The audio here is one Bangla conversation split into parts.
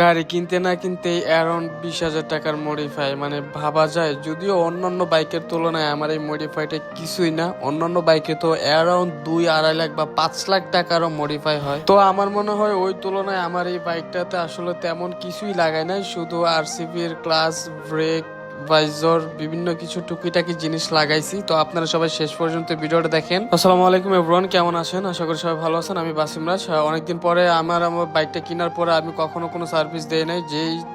গাড়ি কিনতে না কিনতে অ্যারাউন্ড 20,000 টাকার মডিফাই, মানে ভাবা যায়। যদিও অন্যান্য বাইকের তুলনায় আমার এই মডিফাইটা কিছুই না। অন্যান্য বাইকে তো অ্যারাউন্ড 2-2.5 লাখ বা 5 লাখ টাকারও মডিফাই হয়। তো আমার মনে হয় ওই তুলনায় আমার এই বাইকটাতে আসলে তেমন কিছুই লাগায় নাই, শুধু আরসিবির ক্লাস, ব্রেক, ভাইজর, বিভিন্ন কিছু টুকিটাকি জিনিস লাগাইছি। তো আপনারা সবাই শেষ পর্যন্ত ভিডিওটা দেখেন। আসসালামু আলাইকুম এভরিওয়ান, কেমন আছেন? আশা করি সবাই ভালো আছেন। আমি বাসিম রাজ। অনেকদিন পরে আমার বাইকটা কেনার পরে আমি কখনো কোনো সার্ভিস দেই নাই।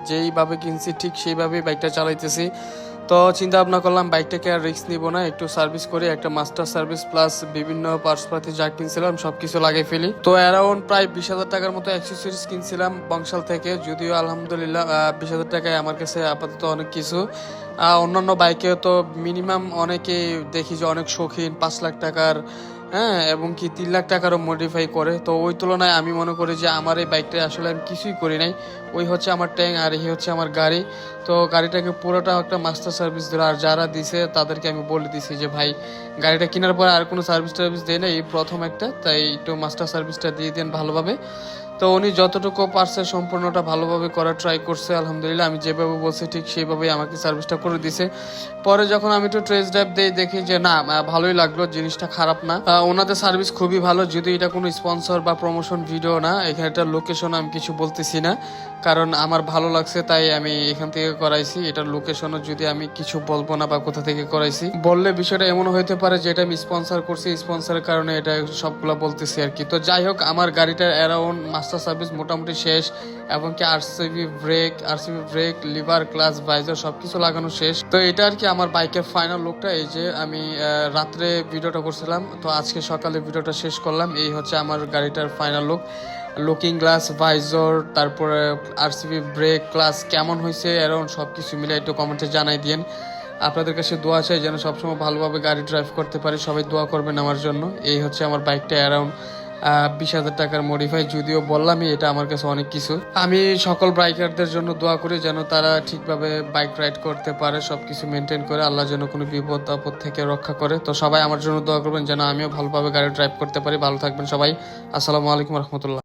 যেইভাবে কিনছি ঠিক সেইভাবেই বাইকটা চালাইতেছি। তো চিন্তা ভাবনা করলাম বাইকটাকে আর রিস্ক নিব না, একটু সার্ভিস করি, একটা মাস্টার সার্ভিস প্লাস বিভিন্ন পার্টসপাতি যা কিনছিলাম সবকিছু লাগিয়ে ফেলি। তো অ্যারাউন্ড প্রায় 20,000 টাকার মতো অ্যাক্সেসরিজ কিনছিলাম বংশাল থেকে। যদিও আলহামদুলিল্লাহ 20,000 টাকায় আমার কাছে আপাতত অনেক কিছু। অন্যান্য বাইকেও তো মিনিমাম অনেকে দেখি যে অনেক শৌখিন 5 লাখ টাকার, হ্যাঁ, এবং কি 3 লাখ টাকারও মডিফাই করে। তো ওই তুলনায় আমি মনে করি যে আমার এই বাইকটা আসলে আমি কিছুই করি নাই। ওই হচ্ছে আমার ট্যাঙ্ক আর এই হচ্ছে আমার গাড়ি। তো গাড়িটাকে পুরোটা একটা মাস্টার সার্ভিস দিল। আর যারা দিছে তাদেরকে আমি বলে দিছি যে ভাই, গাড়িটা কেনার পরে আর কোনো সার্ভিস টার্ভিস দেয় না, এই প্রথম একটা, তাই একটু মাস্টার সার্ভিসটা দিয়ে দেন ভালোভাবে। তো উনি যতটুকু পারছে সম্পূর্ণটা ভালোভাবে করার ট্রাই করছে। আলহামদুলিল্লাহ আমি যেভাবে বলছি ঠিক সেইভাবেই আমাকে সার্ভিসটা করে দিছে। পরে যখন আমি একটু ট্রেস ড্রাইভ দিই দেখি যে না, ভালোই লাগলো, জিনিসটা খারাপ না। ওনাদের সার্ভিস খুবই ভালো। যদি এটা কোনো স্পন্সর বা প্রমোশন ভিডিও না, এখানে একটা লোকেশন আমি কিছু বলতেছি না, কারণ আমার ভালো লাগছে তাই আমি এখান থেকে করাইছি। এটার লোকেশনও যদি আমি কিছু বলবো না বা কোথা থেকে করাইছি, বললে বিষয়টা এমন হইতে পারে যে এটা আমি স্পন্সর করছি, স্পন্সরের কারণে এটা সবগুলো বলতেছি আর কি। তো যাই হোক, আমার গাড়িটার অ্যারাউন্ড মাস্টার সার্ভিস মোটামুটি শেষ, এবং কি RCB brake, lever, clutch, visor সবকিছু লাগানো শেষ। তো এটা আর কি আমার বাইকের ফাইনাল লুকটা। এই যে আমি রাত্রে ভিডিওটা করছিলাম, তো আজকে সকালে ভিডিওটা শেষ করলাম। এই হচ্ছে আমার গাড়িটার final look. Looking glass, visor, তারপরে আরসিবি ব্রেক, ক্লাস কেমন হয়েছে অ্যারাউন্ড সবকিছু মিলে একটু কমেন্টে জানাই দিন। আপনাদের কাছে দোয়া চাই যেন সবসময় ভালোভাবে গাড়ি ড্রাইভ করতে পারি। সবাই দোয়া করবেন আমার জন্য। এই হচ্ছে আমার বাইকটা অ্যারাউন্ড 20,000 টাকার মডিফাই। যদিও বললামই এটা আমার কাছে অনেক কিছু। আমি সকল বাইকারদের জন্য দোয়া করি যেন তারা ঠিকভাবে বাইক রাইড করতে পারে, সবকিছু মেনটেন করে, আল্লাহ যেন কোনো বিপদ আপদ থেকে রক্ষা করে। তো সবাই আমার জন্য দোয়া করবেন যেন আমিও ভালোভাবে গাড়ি ড্রাইভ করতে পারি। ভালো থাকবেন সবাই। আসসালামু আলাইকুম রহমতুল্লাহ।